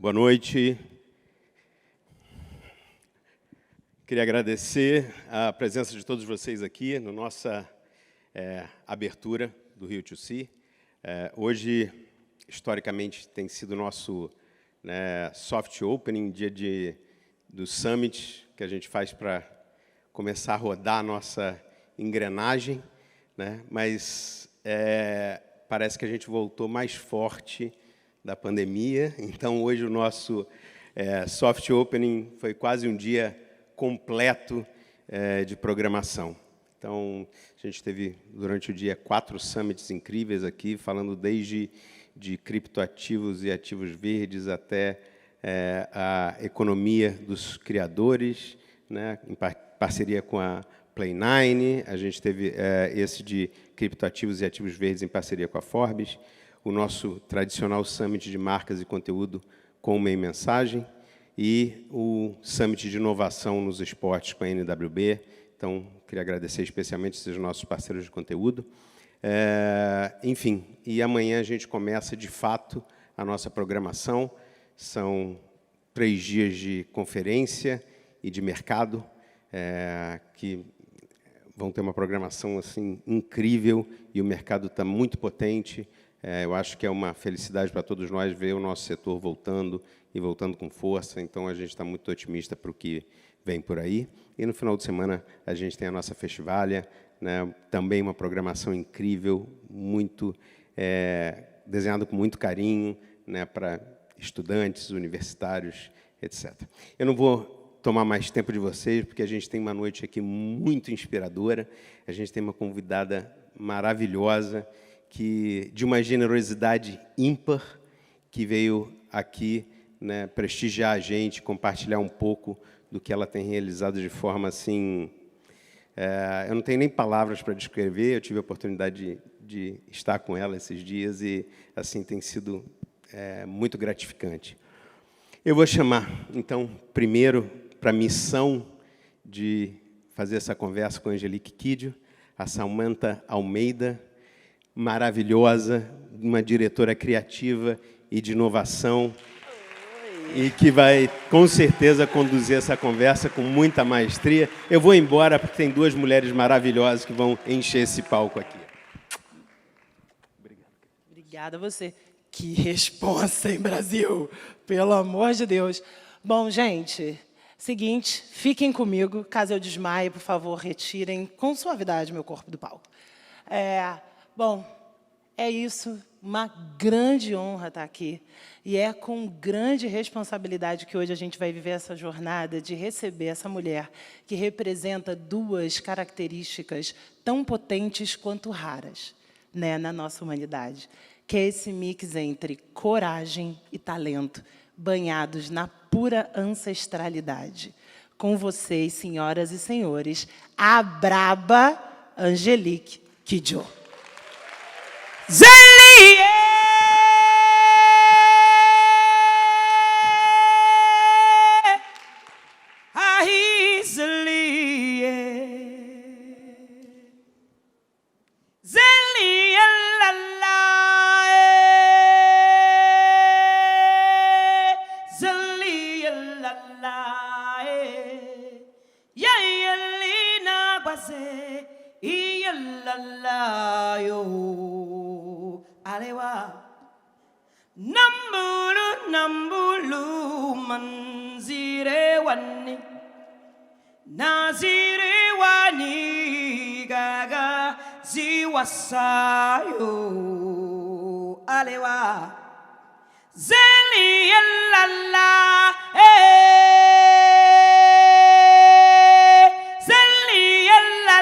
Boa noite. Queria agradecer a presença de todos vocês aqui na nossa abertura do Rio to See. Hoje, historicamente, tem sido o nosso soft opening, dia do Summit, que a gente faz para começar a rodar a nossa engrenagem, né? Mas parece que a gente voltou mais forte da pandemia. Então, hoje, o nosso soft opening foi quase um dia completo de programação. Então, a gente teve, durante o dia, 4 summits incríveis aqui, falando desde de criptoativos e ativos verdes até a economia dos criadores, né, em parceria com a Play9. A gente teve esse de criptoativos e ativos verdes em parceria com a Forbes, o nosso tradicional summit de marcas e conteúdo com uma mensagem, e o Summit de Inovação nos Esportes com a NWB. Então, queria agradecer especialmente esses nossos parceiros de conteúdo. Enfim, e amanhã a gente começa, de fato, a nossa programação. São 3 dias de conferência e de mercado, que vão ter uma programação assim, incrível, e o mercado está muito potente. Eu acho que é uma felicidade para todos nós ver o nosso setor voltando, e voltando com força. Então, a gente está muito otimista para o que vem por aí. E, no final de semana, a gente tem a nossa festivalha, né, também uma programação incrível, muito desenhada com muito carinho, né, para estudantes, universitários, etc. Eu não vou tomar mais tempo de vocês, porque a gente tem uma noite aqui muito inspiradora. A gente tem uma convidada maravilhosa, de uma generosidade ímpar, que veio aqui, né, prestigiar a gente, compartilhar um pouco do que ela tem realizado de forma assim... eu não tenho nem palavras para descrever. Eu tive a oportunidade de estar com ela esses dias e assim tem sido muito gratificante. Eu vou chamar, então, primeiro, para a missão de fazer essa conversa com a Angelique Kidjo, a Samantha Almeida, maravilhosa, uma diretora criativa e de inovação, e que vai, com certeza, conduzir essa conversa com muita maestria. Eu vou embora, porque tem 2 mulheres maravilhosas que vão encher esse palco aqui. Obrigado. Obrigada a você. Que responsa, hein, Brasil? Pelo amor de Deus. Bom, gente, seguinte, fiquem comigo. Caso eu desmaie, por favor, retirem com suavidade meu corpo do palco. Bom, é isso. Uma grande honra estar aqui. E é com grande responsabilidade que hoje a gente vai viver essa jornada de receber essa mulher que representa 2 características tão potentes quanto raras, né, na nossa humanidade, que é esse mix entre coragem e talento, banhados na pura ancestralidade. Com vocês, senhoras e senhores, a braba Angelique Kidjo. Nambulu nambulu manzire wani nazire wani gaga ziwasayo alewa zeli yalla zeli yalla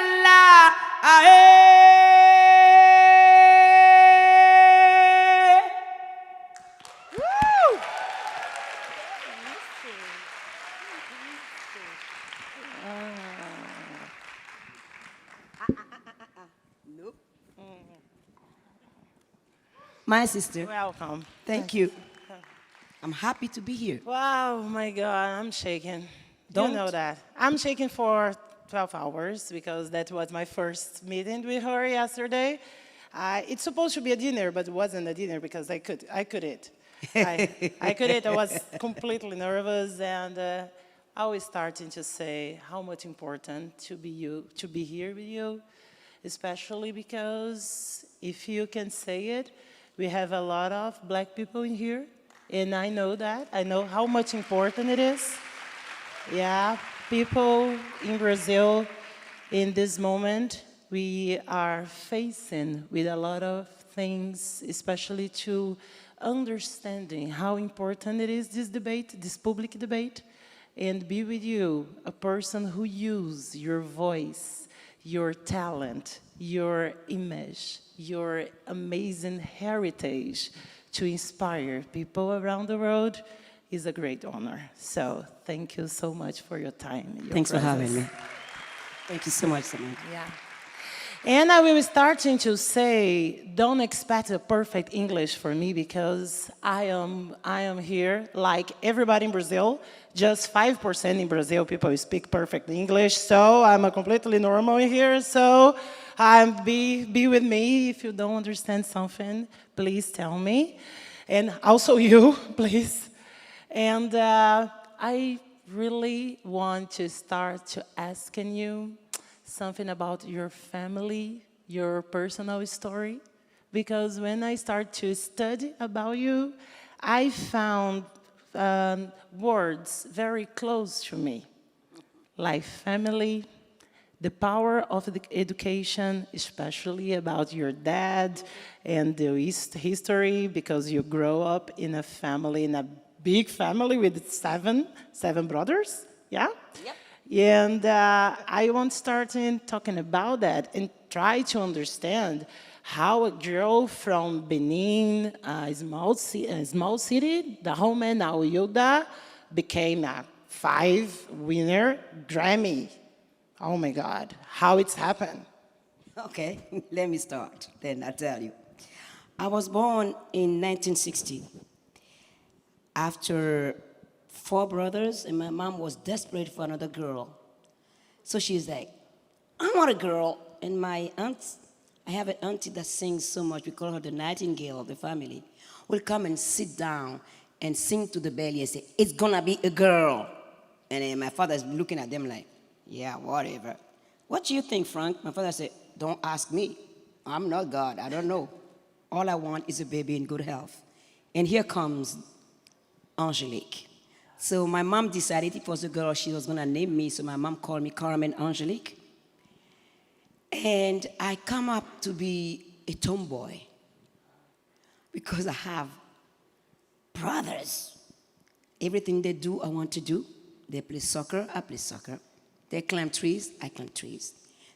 My sister. Welcome. Thank you. I'm happy to be here. Wow, my God, I'm shaking. Don't. You know that. I'm shaking for 12 hours because that was my first meeting with her yesterday. It's supposed to be a dinner, but it wasn't a dinner because I could eat. I couldn't. I was completely nervous, and I was starting to say how much important to be here with you, especially because if you can say it, we have a lot of black people in here, and I know that. I know how much important it is. Yeah, people in Brazil, in this moment, we are facing with a lot of things, especially to understanding how important it is, this debate, this public debate, and be with you, a person who uses your voice, your talent, your image, your amazing heritage to inspire people around the world is a great honor. So thank you so much for your time. Your Thanks for having presence. me. Thank you so much, Samantha. Yeah. And I will starting to say, don't expect a perfect English for me because I am here like everybody in Brazil. Just 5% in Brazil people speak perfect English, so I'm a completely normal here. So be with me. If you don't understand something, please tell me, and also you, please. And I really want to start to asking you something about your family, your personal story, because when I start to study about you, I found words very close to me, like family, the power of the education, especially about your dad and the history, because you grow up in a family, in a big family with seven brothers, yeah? Yep. And I want to start in talking about that and try to understand how a girl from Benin, a small city, the woman Aoyuda, became a 5-winner Grammy. Oh my God, how it's happened. Okay, let me start, then I'll tell you. I was born in 1960. After 4 brothers, and my mom was desperate for another girl. So she's like, I want a girl. And my aunt, I have an auntie that sings so much, we call her the nightingale of the family, will come and sit down and sing to the belly and say, it's gonna be a girl. And then my father's looking at them like, yeah, whatever. What do you think, Frank? My father said, don't ask me. I'm not God, I don't know. All I want is a baby in good health. And here comes Angelique. So my mom decided it was a girl she was gonna name me, so my mom called me Carmen Angelique. And I come up to be a tomboy because I have brothers. Everything they do, I want to do. They play soccer, I play soccer. They climb trees, I climb trees.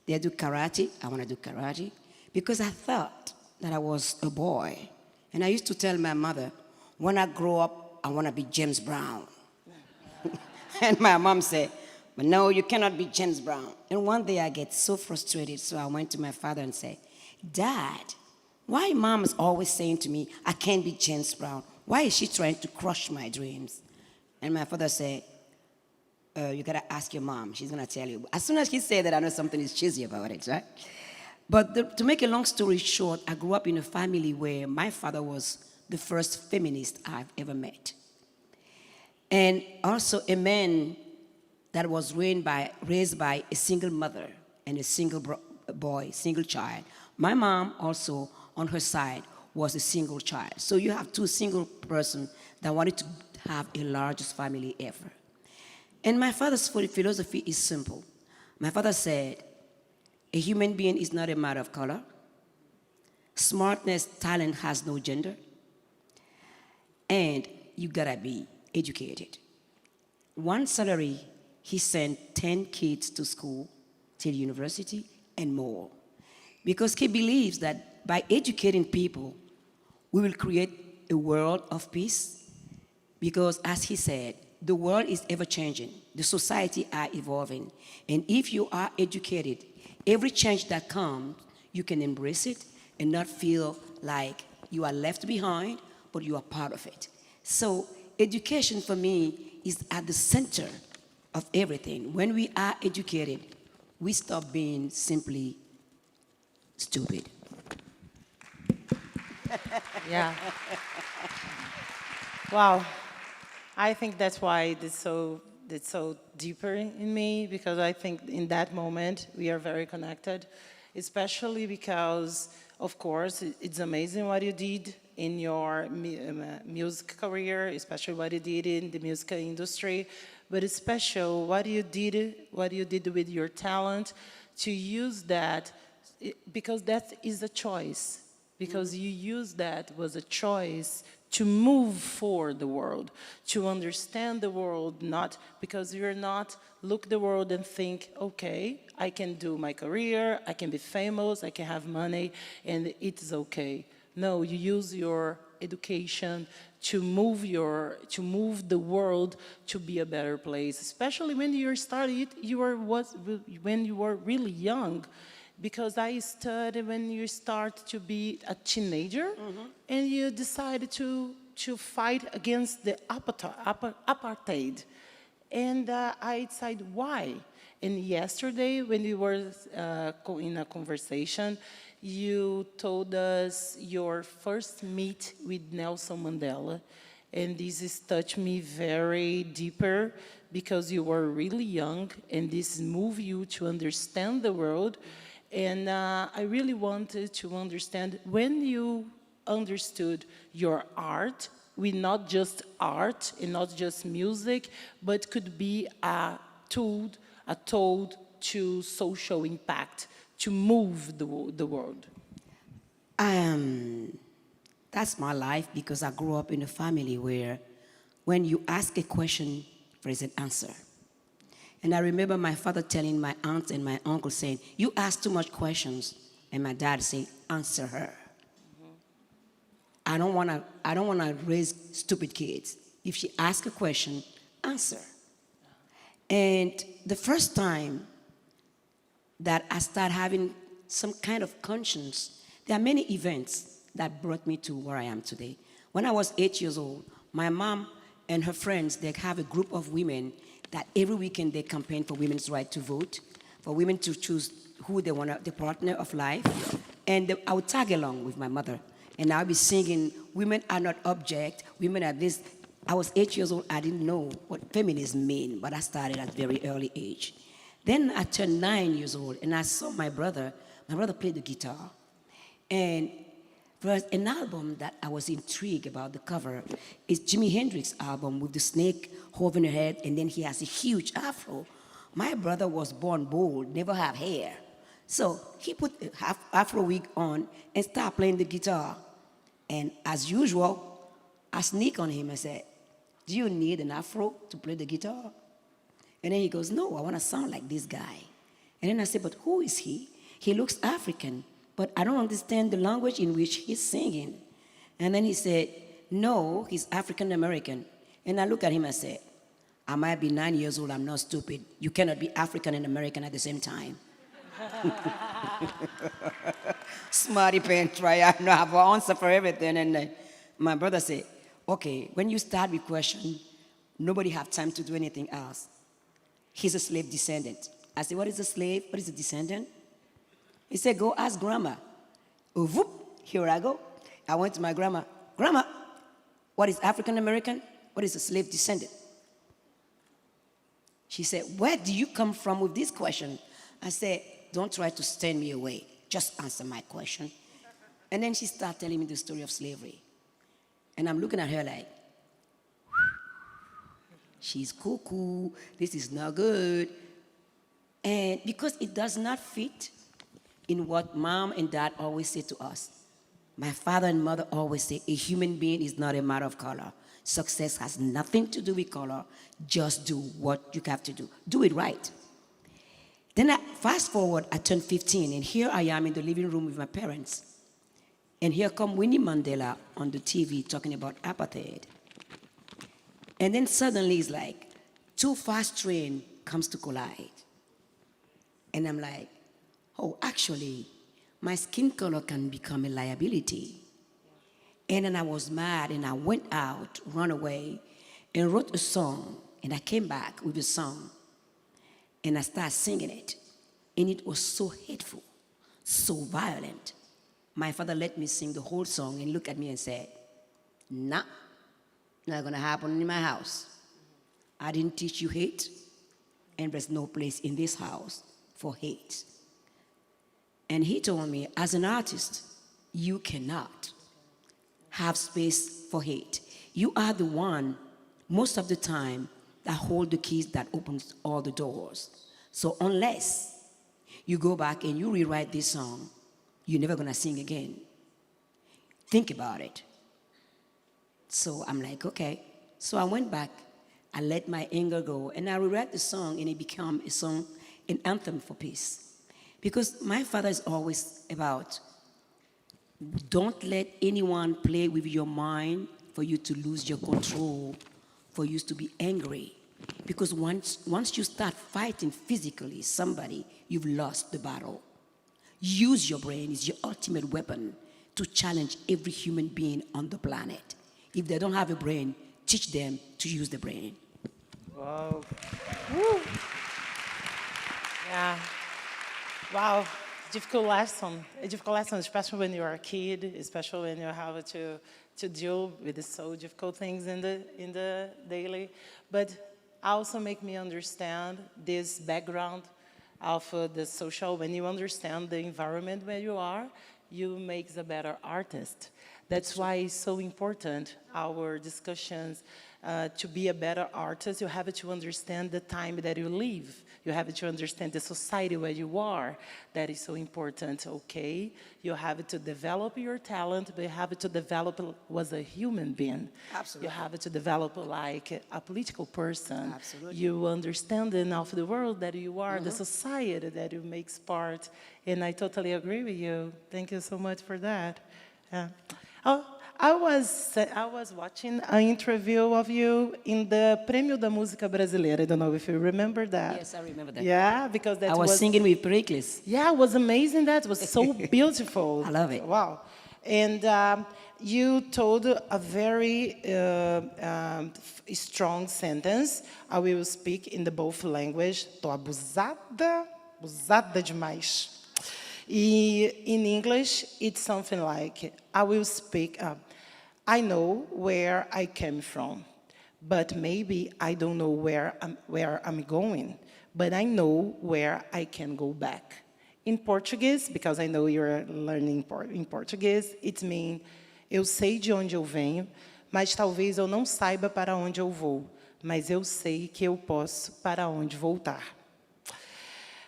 They do karate, I want to do karate. Because I thought that I was a boy. And I used to tell my mother, when I grow up, I want to be James Brown. And my mom said, but no, you cannot be James Brown. And one day I get so frustrated, so I went to my father and said, Dad, why mom is always saying to me, I can't be James Brown? Why is she trying to crush my dreams? And my father said, you gotta ask your mom, she's gonna tell you. As soon as he said that, I know something is cheesy about it, right? But to make a long story short, I grew up in a family where my father was the first feminist I've ever met. And also a man that was raised by a single mother and a single boy, single child. My mom also, on her side, was a single child. So you have 2 single persons that wanted to have a largest family ever. And my father's philosophy is simple. My father said, a human being is not a matter of color. Smartness, talent has no gender. And you gotta be educated. One salary, he sent 10 kids to school, till university, and more. Because he believes that by educating people, we will create a world of peace. Because as he said, the world is ever changing. The society are evolving. And if you are educated, every change that comes, you can embrace it and not feel like you are left behind, but you are part of it. So education for me is at the center of everything. When we are educated, we stop being simply stupid. Yeah. Wow. I think that's why it's so deeper in me, because I think in that moment we are very connected, especially because, of course, it's amazing what you did in your music career, especially what you did in the music industry, but it's special what you did with your talent to use that, because that is a choice. Because you use that was a choice to move forward the world, to understand the world, not because you're not look the world and think, okay, I can do my career, I can be famous, I can have money, and it's okay. No, you use your education to move the world to be a better place. Especially when you started, when you were really young. Because I studied when you start to be a teenager, and you decided to fight against the apartheid. And I decided why. And yesterday, when we were in a conversation, you told us your first meet with Nelson Mandela. And this has touched me very deeper, because you were really young, and this moved you to understand the world. And I really wanted to understand, when you understood your art, with not just art and not just music, but could be a tool to social impact, to move the world. That's my life, because I grew up in a family where when you ask a question, there is an answer. And I remember my father telling my aunt and my uncle saying, you ask too much questions. And my dad saying, answer her. I don't want to raise stupid kids. If she asks a question, answer. And the first time that I started having some kind of conscience, there are many events that brought me to where I am today. When I was 8 years old, my mom and her friends, they have a group of women that every weekend they campaign for women's right to vote, for women to choose who they want, the partner of life. And I would tag along with my mother, and I would be singing, women are not object, women are this. I was 8 years old, I didn't know what feminism mean, but I started at a very early age. Then I turned 9 years old, and I saw my brother played the guitar. And first, an album that I was intrigued about the cover is Jimi Hendrix's album with the snake hovering her head, and then he has a huge afro. My brother was born bald, never have hair. So he put a afro wig on and started playing the guitar. And as usual, I sneak on him and said, do you need an afro to play the guitar? And then he goes, no, I want to sound like this guy. And then I said, but who is he? He looks African, but I don't understand the language in which he's singing. And then he said, no, he's African American. And I looked at him and said, I might be 9 years old, I'm not stupid. You cannot be African and American at the same time. Smarty pants, right? I know I have an answer for everything. And my brother said, okay, when you start with question, nobody have time to do anything else. He's a slave descendant. I said, what is a slave? What is a descendant? He said, go ask grandma. Oh, whoop, here I go. I went to my grandma. Grandma, what is African American? What is a slave descendant? She said, where do you come from with this question? I said, don't try to stand me away. Just answer my question. And then she started telling me the story of slavery. And I'm looking at her like, she's cuckoo. This is not good. And because it does not fit in what mom and dad always say to us. My father and mother always say, a human being is not a matter of color. Success has nothing to do with color. Just do what you have to do. Do it right. Then fast forward, I turned 15, and here I am in the living room with my parents. And here come Winnie Mandela on the TV talking about apartheid. And then suddenly it's like, two fast train comes to collide. And I'm like, oh, actually, my skin color can become a liability. And then I was mad, and I went out, ran away, and wrote a song. And I came back with a song, and I started singing it. And it was so hateful, so violent. My father let me sing the whole song and looked at me and said, nah, Not going to happen in my house. I didn't teach you hate, and there's no place in this house for hate. And he told me, as an artist, you cannot have space for hate. You are the one, most of the time, that hold the keys that opens all the doors. So unless you go back and you rewrite this song, you're never gonna sing again. Think about it. So I'm like, okay. So I went back, I let my anger go, and I rewrote the song, and it became a song, an anthem for peace. Because my father is always about, don't let anyone play with your mind for you to lose your control, for you to be angry. Because once you start fighting physically somebody, you've lost the battle. Use your brain, it's your ultimate weapon to challenge every human being on the planet. If they don't have a brain, teach them to use the brain. Wow. Woo. Yeah. Wow. Difficult lesson. A difficult lesson, especially when you're a kid, especially when you have to deal with the so difficult things in the daily. But also make me understand this background of the social. When you understand the environment where you are, you make a better artist. That's why it's so important, our discussions. To be a better artist, you have to understand the time that you live. You have to understand the society where you are. That is so important, okay? You have to develop your talent, but you have to develop as a human being. Absolutely. You have to develop like a political person. Absolutely. You understanding of the world that you are, the society that you makes part. And I totally agree with you. Thank you so much for that. Yeah. Oh, I was watching an interview of you in the Prêmio da Música Brasileira. I don't know if you remember that. Yes, I remember that. Yeah, because that I was singing with Pericles. Yeah, it was amazing. That was so beautiful. I love it. Wow. And you told a very strong sentence. I will speak in the both language. Tô abusada demais. In English, it's something like, I will speak, I know where I came from, but maybe I don't know where I'm going, but I know where I can go back. In Portuguese, because I know you're learning in Portuguese, it means, eu sei de onde eu venho, mas talvez eu não saiba para onde eu vou, mas eu sei que eu posso para onde voltar.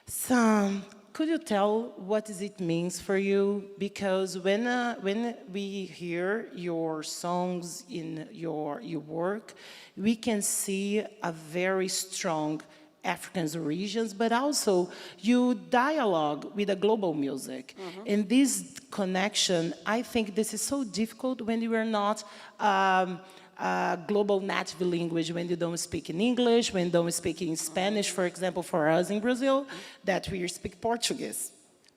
So, could you tell what does it means for you? Because when we hear your songs in your work, we can see a very strong African origins, but also you dialogue with a global music. And this connection, I think this is so difficult when you are not global native language, when you don't speak in English, when you don't speak in Spanish, for example, for us in Brazil, that we speak Portuguese.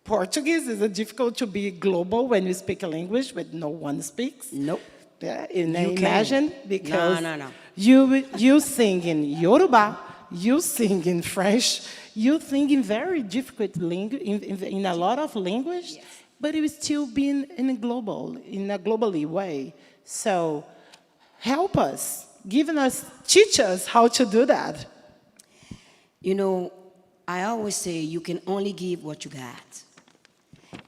Portuguese is difficult to be global when you speak a language that no one speaks. Nope. Yeah, and imagine, because No. you sing in Yoruba, you sing in French, you sing in very difficult language, in a lot of language, Yes. but it will still be in a globally way. So, help us, teach us how to do that. You know, I always say you can only give what you got.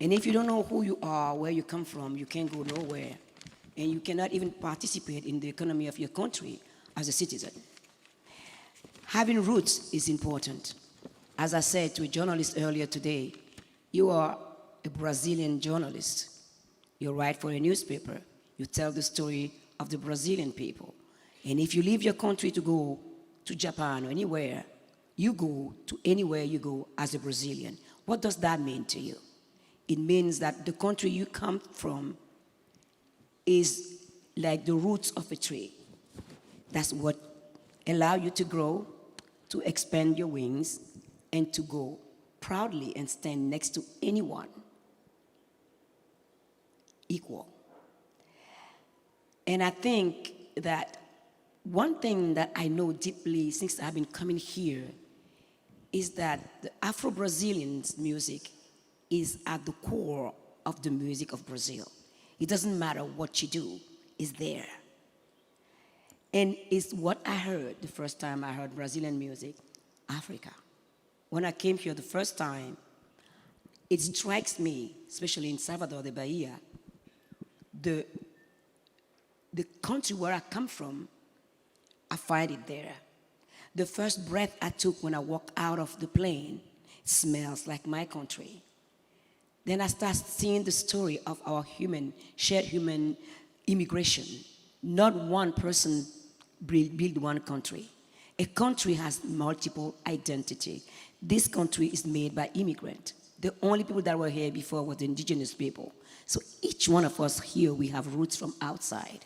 And if you don't know who you are, where you come from, you can't go nowhere. And you cannot even participate in the economy of your country as a citizen. Having roots is important. As I said to a journalist earlier today, you are a Brazilian journalist. You write for a newspaper. You tell the story of the Brazilian people. And if you leave your country to go to Japan or anywhere, you go to anywhere you go as a Brazilian. What does that mean to you? It means that the country you come from is like the roots of a tree. That's what allows you to grow, to expand your wings, and to go proudly and stand next to anyone equal. And I think that one thing that I know deeply since I've been coming here is that the Afro-Brazilian music is at the core of the music of Brazil. It doesn't matter what you do, it's there. And it's what I heard the first time I heard Brazilian music, Africa. When I came here the first time, it strikes me, especially in Salvador de Bahia, the country where I come from, I find it there. The first breath I took when I walked out of the plane smells like my country. Then I start seeing the story of our shared human immigration. Not one person build one country. A country has multiple identity. This country is made by immigrants. The only people that were here before were the indigenous people. So each one of us here, we have roots from outside.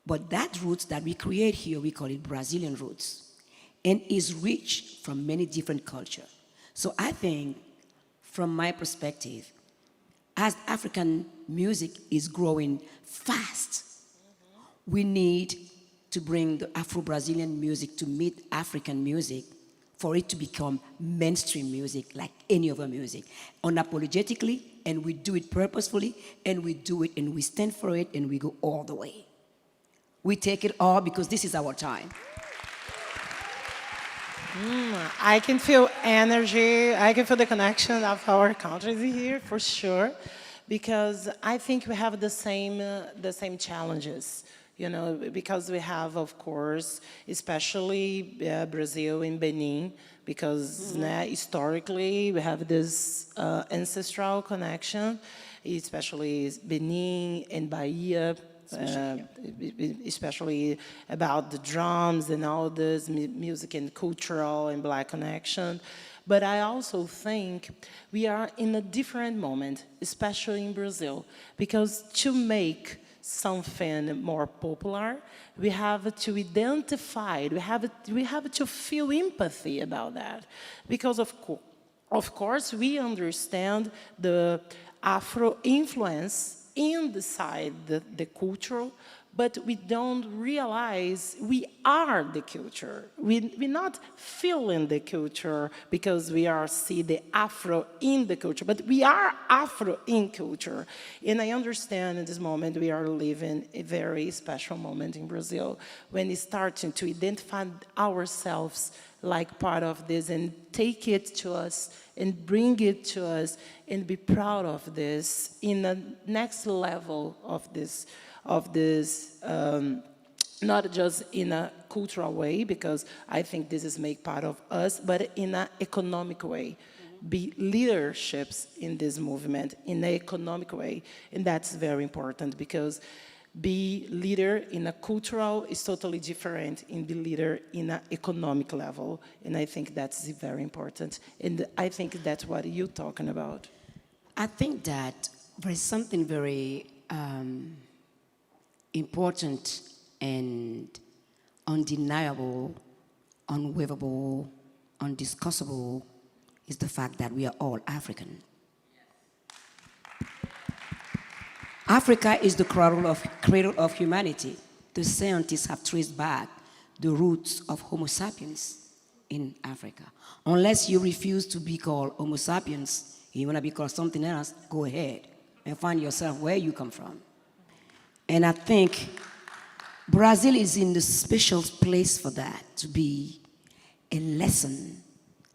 But that roots that we create here, we call it Brazilian roots, and is rich from many different cultures. So I think, from my perspective, as African music is growing fast, we need to bring the Afro-Brazilian music to meet African music for it to become mainstream music like any other music, unapologetically, and we do it purposefully, and we do it and we stand for it and we go all the way. We take it all because this is our time. I can feel energy. I can feel the connection of our countries here for sure, because I think we have the same challenges. You know, because we have, of course, especially Brazil and Benin, because historically we have this ancestral connection, especially Benin and Bahia. Especially about the drums and all this music and cultural and Black connection. But I also think we are in a different moment, especially in Brazil, because to make something more popular, we have to identify, we have to feel empathy about that. Because of course, we understand the Afro influence inside the culture, but we don't realize we are the culture. We're not feeling the culture because we see the Afro in the culture, but we are Afro in culture. And I understand in this moment we are living a very special moment in Brazil when it's starting to identify ourselves like part of this and take it to us and bring it to us and be proud of this in the next level of this, not just in a cultural way, because I think this is make part of us, but in an economic way. Be leaderships in this movement in an economic way, and that's very important because be leader in a cultural is totally different in be leader in an economic level, and I think that's very important, and I think that's what you're talking about. I think that there is something very important and undeniable, unwaverable, undiscussable is the fact that we are all African. Africa is the cradle of humanity. The scientists have traced back the roots of Homo sapiens in Africa. Unless you refuse to be called Homo sapiens, you want to be called something else, go ahead and find yourself where you come from. And I think Brazil is in the special place for that, to be a lesson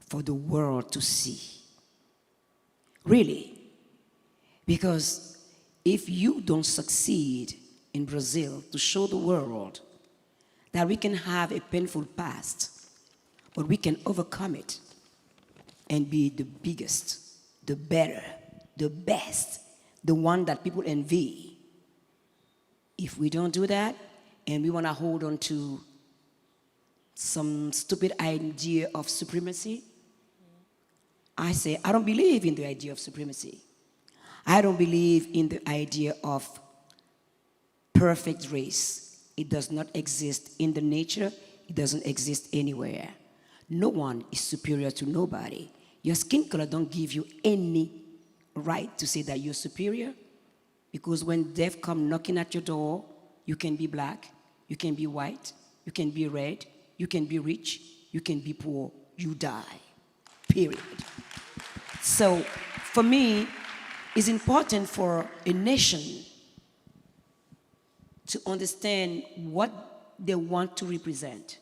for the world to see. Really. Because if you don't succeed in Brazil to show the world that we can have a painful past, but we can overcome it and be the biggest, the better, the best, the one that people envy. If we don't do that, and we want to hold on to some stupid idea of supremacy, I say, I don't believe in the idea of supremacy. I don't believe in the idea of perfect race. It does not exist in the nature. It doesn't exist anywhere. No one is superior to nobody. Your skin color don't give you any right to say that you're superior, because when death comes knocking at your door, you can be black, you can be white, you can be red, you can be rich, you can be poor, you die, period. So for me, it's important for a nation to understand what they want to represent.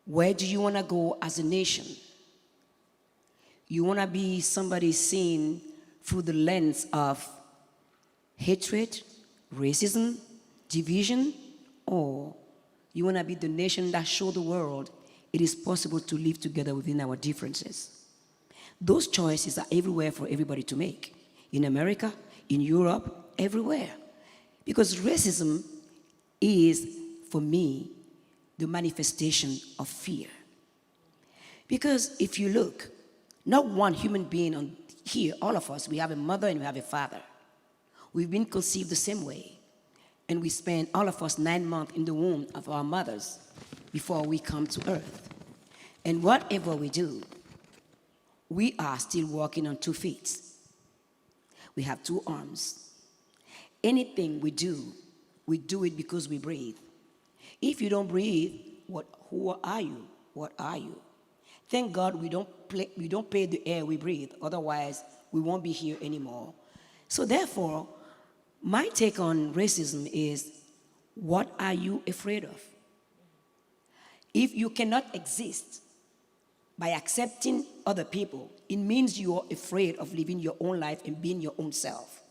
Where do you want to go as a nation? You want to be somebody seen through the lens of hatred, racism, division, or you want to be the nation that shows the world it is possible to live together within our differences. Those choices are everywhere for everybody to make. In America, in Europe, everywhere. Because racism is, for me, the manifestation of fear. Because if you look, not one human being on here, all of us, we have a mother and we have a father. We've been conceived the same way. And we spend, all of us, 9 months in the womb of our mothers before we come to earth. And whatever we do, we are still walking on 2 feet. We have 2 arms. Anything we do it because we breathe. If you don't breathe, who are you? What are you? Thank God we don't pay the air we breathe. Otherwise, we won't be here anymore. So therefore, my take on racism is, what are you afraid of? If you cannot exist by accepting other people, it means you are afraid of living your own life and being your own self.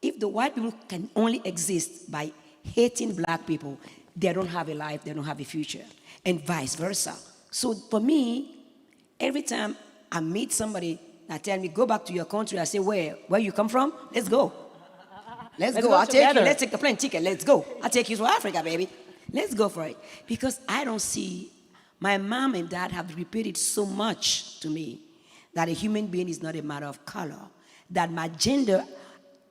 If the white people can only exist by hating black people, they don't have a life, they don't have a future, and vice versa. So for me, every time I meet somebody that tell me, go back to your country, I say, where you come from? Let's go. Let's go. I'll take you. Let's take the plane ticket. Let's go. I'll take you to Africa, baby. Let's go for it. Because I don't see, my mom and dad have repeated so much to me that a human being is not a matter of color, that my gender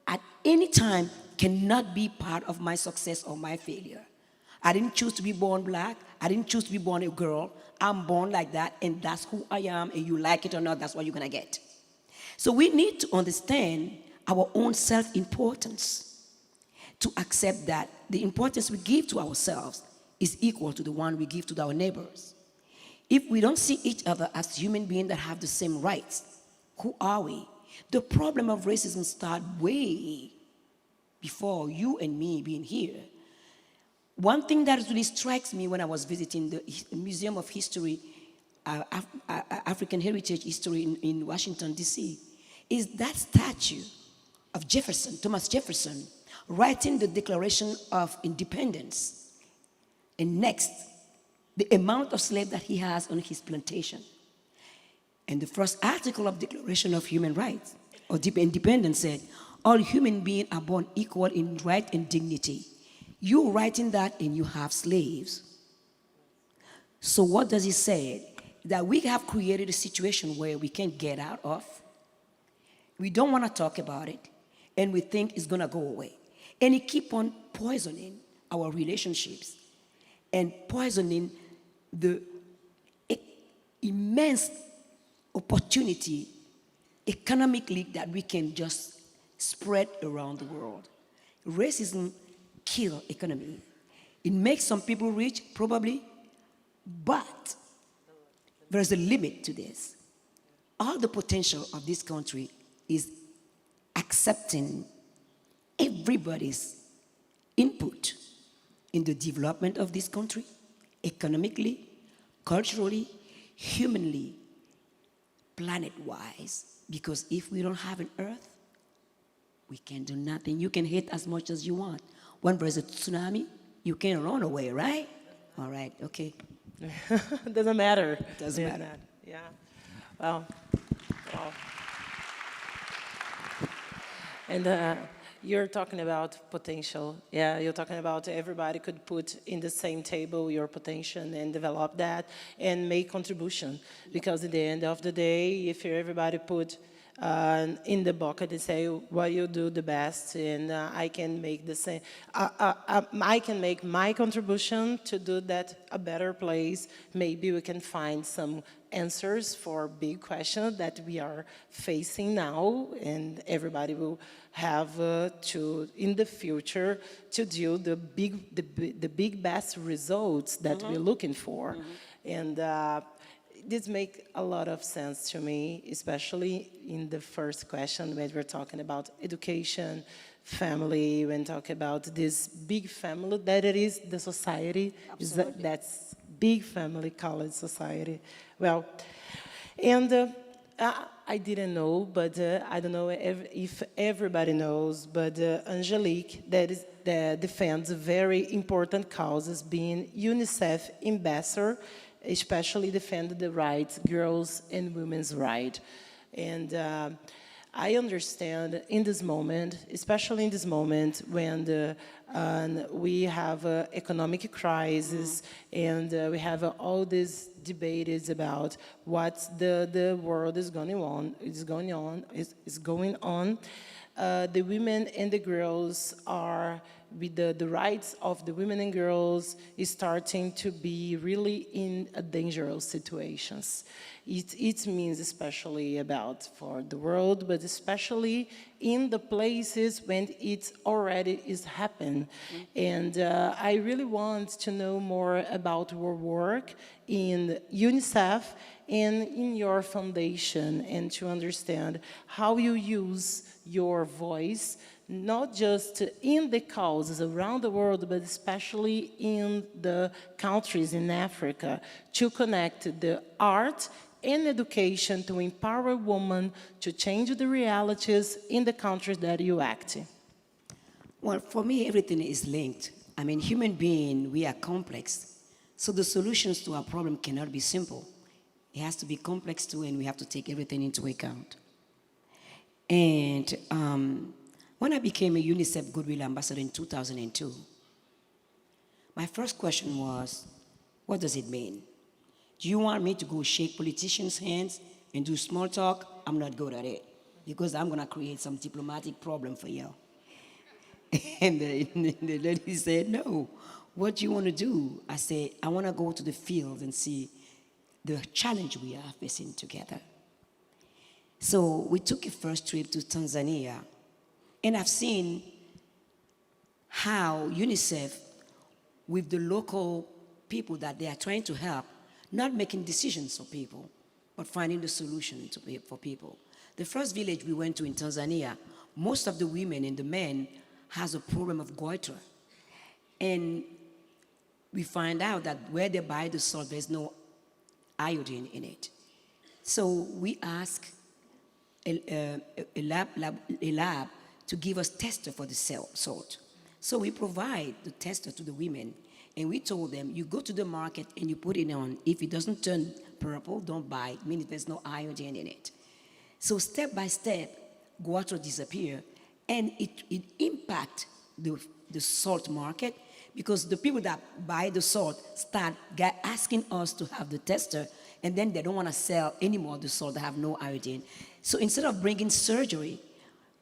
at any time cannot be part of my success or my failure. I didn't choose to be born black. I didn't choose to be born a girl. I'm born like that, and that's who I am, and you like it or not, that's what you're gonna get. So we need to understand our own self-importance, to accept that the importance we give to ourselves is equal to the one we give to our neighbors. If we don't see each other as human beings that have the same rights, who are we? The problem of racism started way before you and me being here. One thing that really strikes me when I was visiting the Museum of History, African Heritage History in Washington, D.C., is that statue of Jefferson, Thomas Jefferson, writing the Declaration of Independence. And next, the amount of slaves that he has on his plantation. And the first article of Declaration of Human Rights, or Independence, said, all human beings are born equal in right and dignity. You're writing that and you have slaves. So what does it say? That we have created a situation where we can't get out of. We don't want to talk about it, and we think it's going to go away. And it keeps on poisoning our relationships and poisoning the immense opportunity economically that we can just spread around the world. Racism kills economy. It makes some people rich, probably, but there's a limit to this. All the potential of this country is accepting everybody's input in the development of this country, economically, culturally, humanly, planet-wise. Because if we don't have an earth, we can do nothing. You can hate as much as you want. When there's a tsunami, you can run away, right? All right, okay. Doesn't matter. Doesn't matter. Yeah. Well. And you're talking about potential. Yeah, you're talking about everybody could put in the same table your potential and develop that and make contribution. Because at the end of the day, if everybody put in the bucket and say what you do the best, and I can make the same. I can make my contribution to do that a better place. Maybe we can find some answers for big questions that we are facing now, and everybody will have to in the future to deal the big best results that we're looking for, and. this makes a lot of sense to me, especially in the first question when we're talking about education, family, when talking about this big family that it is the society. That's big family called society. Well, and I didn't know, but I don't know if everybody knows, but Angelique, that defends very important causes, being UNICEF ambassador, especially defend the rights, girls and women's rights. And I understand in this moment, especially in this moment when we have an economic crisis and we have all these debates about what the world is going on. The women and the girls are, with the rights of the women and girls is starting to be really in a dangerous situations. It means especially about for the world, but especially in the places when it already is happening. And I really want to know more about your work in UNICEF and in your foundation, and to understand how you use your voice, not just in the causes around the world, but especially in the countries in Africa, to connect the art and education to empower women to change the realities in the countries that you act in. Well, for me, everything is linked. I mean, human being, we are complex. So the solutions to our problem cannot be simple. It has to be complex too, and we have to take everything into account. And when I became a UNICEF Goodwill Ambassador in 2002, my first question was, what does it mean? Do you want me to go shake politicians' hands and do small talk? I'm not good at it, because I'm going to create some diplomatic problem for you. And the lady said, no, what do you want to do? I said, I want to go to the field and see the challenge we are facing together. So we took a first trip to Tanzania, and I've seen how UNICEF, with the local people that they are trying to help, not making decisions for people, but finding the solution for people. The first village we went to in Tanzania, most of the women and the men has a problem of goiter. And we find out that where they buy the salt, there's no iodine in it. So we ask a lab to give us tester for the salt. So we provide the tester to the women, and we told them, you go to the market and you put it on. If it doesn't turn purple, don't buy it, meaning there's no iodine in it. So step by step, goiter disappear, and it impact the salt market, because the people that buy the salt start asking us to have the tester, and then they don't want to sell anymore the salt that have no iodine. So instead of bringing surgery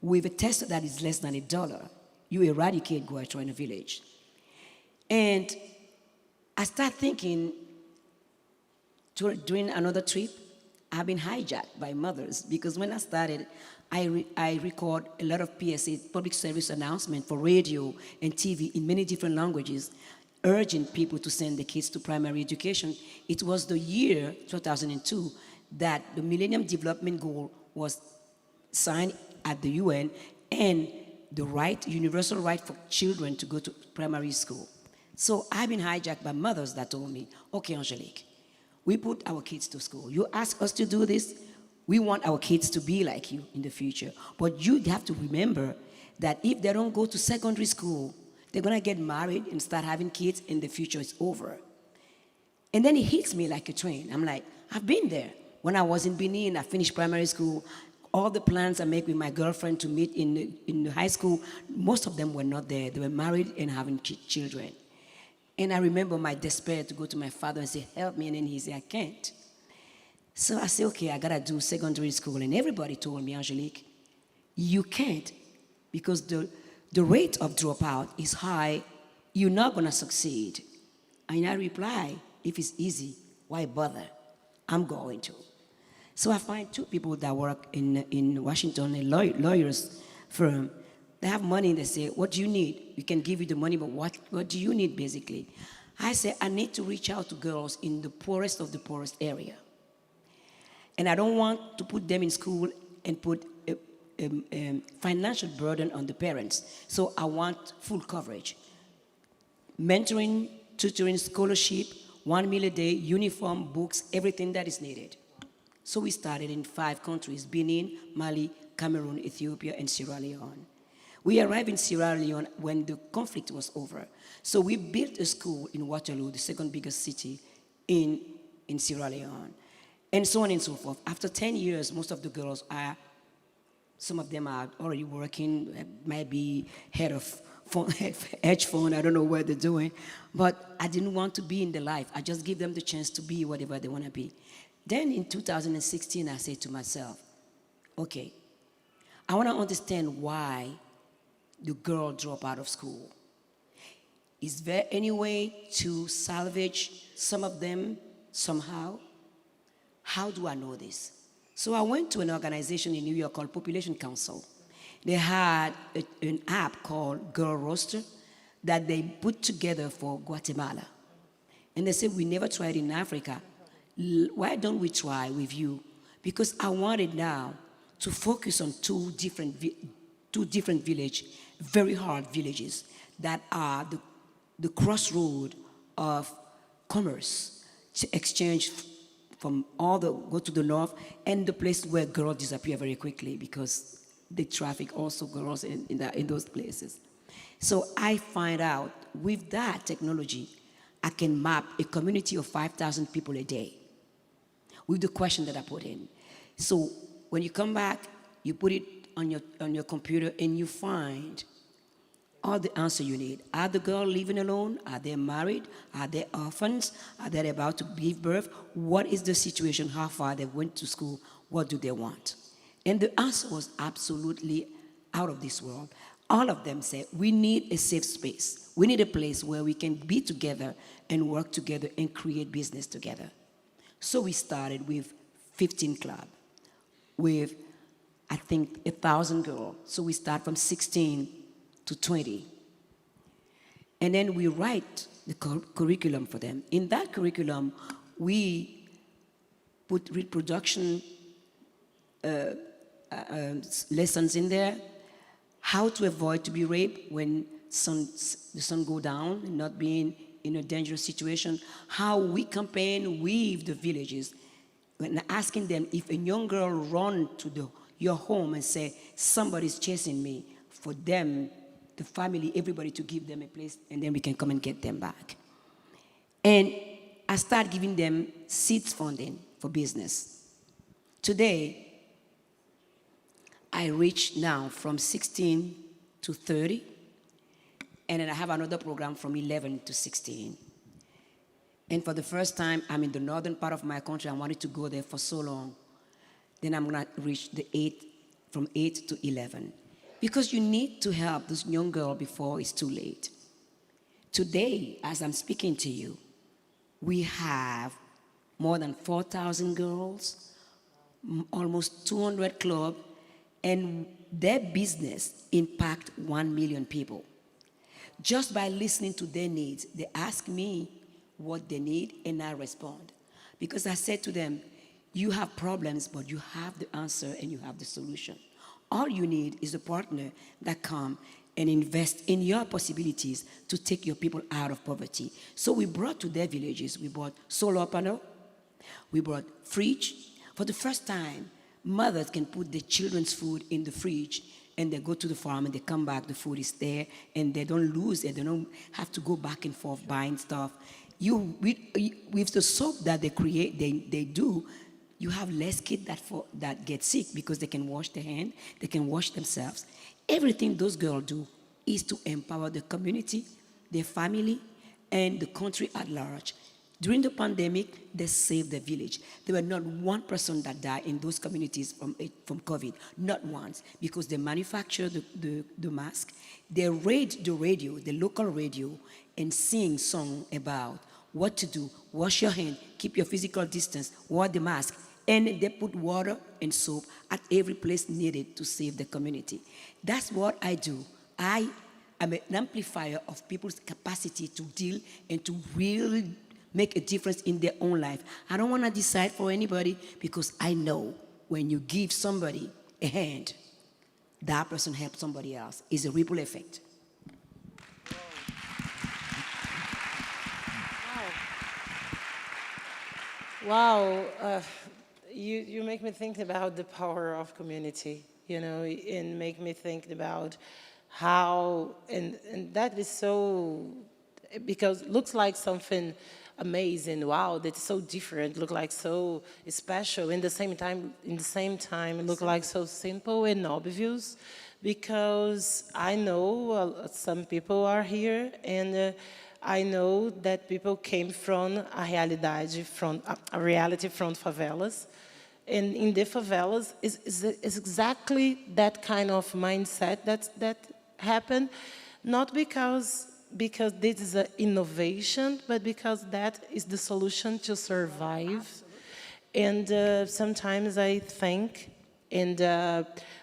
with a tester that is less than $1, you eradicate goiter in a village. And I start thinking, during another trip, I've been hijacked by mothers, because when I started, I record a lot of PSA, public service announcement, for radio and TV in many different languages, urging people to send their kids to primary education. It was the year 2002 that the Millennium Development Goal was signed at the UN, and the right, universal right for children to go to primary school. So I've been hijacked by mothers that told me, okay, Angelique, we put our kids to school. You ask us to do this, we want our kids to be like you in the future. But you have to remember that if they don't go to secondary school, they're gonna get married and start having kids, and the future is over. And then it hits me like a train. I'm like, I've been there. When I was in Benin, I finished primary school. All the plans I make with my girlfriend to meet in the high school, most of them were not there. They were married and having children. And I remember my despair to go to my father and say, help me, and then he said, I can't. So I said, okay, I gotta do secondary school. And everybody told me, Angelique, you can't, because the rate of dropout is high. You're not gonna succeed. And I reply, if it's easy, why bother? I'm going to. So I find two people that work in Washington, a lawyer's firm. They have money, and they say, what do you need? We can give you the money, but what do you need, basically? I say, I need to reach out to girls in the poorest of the poorest area. And I don't want to put them in school and put a financial burden on the parents. So I want full coverage. Mentoring, tutoring, scholarship, 1 meal a day, uniform, books, everything that is needed. So we started in 5 countries: Benin, Mali, Cameroon, Ethiopia, and Sierra Leone. We arrived in Sierra Leone when the conflict was over. So we built a school in Waterloo, the second biggest city in Sierra Leone, and so on and so forth. After 10 years, most of the girls are, some of them are already working, might be head of hedge fund, I don't know what they're doing, but I didn't want to be in the life. I just give them the chance to be whatever they want to be. Then in 2016, I said to myself, okay, I want to understand why the girl dropped out of school. Is there any way to salvage some of them somehow? How do I know this? So I went to an organization in New York called Population Council. They had an app called Girl Roster that they put together for Guatemala. And they said, we never tried in Africa. Why don't we try with you? Because I wanted now to focus on two different villages, very hard villages, that are the crossroad of commerce, to exchange from go to the north, and the place where girls disappear very quickly because they traffic also girls in those places. So I find out with that technology, I can map a community of 5,000 people a day with the question that I put in. So when you come back, you put it on your computer and you find all the answer you need. Are the girls living alone? Are they married? Are they orphans? Are they about to give birth? What is the situation? How far they went to school? What do they want? And the answer was absolutely out of this world. All of them said, we need a safe space. We need a place where we can be together and work together and create business together. So we started with 15 clubs, with, I think, 1,000 girls. So we start from 16 to 20. And then we write the curriculum for them. In that curriculum, we put reproduction lessons in there, how to avoid to be raped when the sun go down and not being in a dangerous situation, how we campaign with the villages, when asking them if a young girl run to your home and say, somebody's chasing me, for them, the family, everybody to give them a place, and then we can come and get them back. And I start giving them seeds funding for business. Today, I reach now from 16 to 30, and then I have another program from 11 to 16. And for the first time, I'm in the northern part of my country. I wanted to go there for so long. Then I'm going to reach from 8 to 11. Because you need to help this young girl before it's too late. Today, as I'm speaking to you, we have more than 4,000 girls, almost 200 clubs, and their business impact 1 million people. Just by listening to their needs, they ask me what they need, and I respond. Because I said to them, you have problems, but you have the answer and you have the solution. All you need is a partner that come and invest in your possibilities to take your people out of poverty. So we brought to their villages, we brought solar panel, we brought fridge. For the first time, mothers can put their children's food in the fridge, and they go to the farm and they come back, the food is there, and they don't lose it, they don't have to go back and forth buying stuff. With the soap that they create, they do, you have less kids that get sick because they can wash their hands, they can wash themselves. Everything those girls do is to empower the community, their family, and the country at large. During the pandemic, they saved the village. There were not one person that died in those communities from COVID, not once, because they manufacture the mask, they read the radio, the local radio, and sing songs about what to do, wash your hand, keep your physical distance, wear the mask, and they put water and soap at every place needed to save the community. That's what I do. I am an amplifier of people's capacity to deal and to really make a difference in their own life. I don't want to decide for anybody because I know when you give somebody a hand, that person helps somebody else. It's a ripple effect. Wow, you make me think about the power of community, and make me think about how, and that is so, because it looks like something amazing, wow, that's so different, look like so special, in the same time, it look like so simple and obvious, because I know some people are here, and I know that people came from a reality from favelas. And in the favelas, is exactly that kind of mindset that happened, not because this is an innovation, but because that is the solution to survive. And sometimes I think, and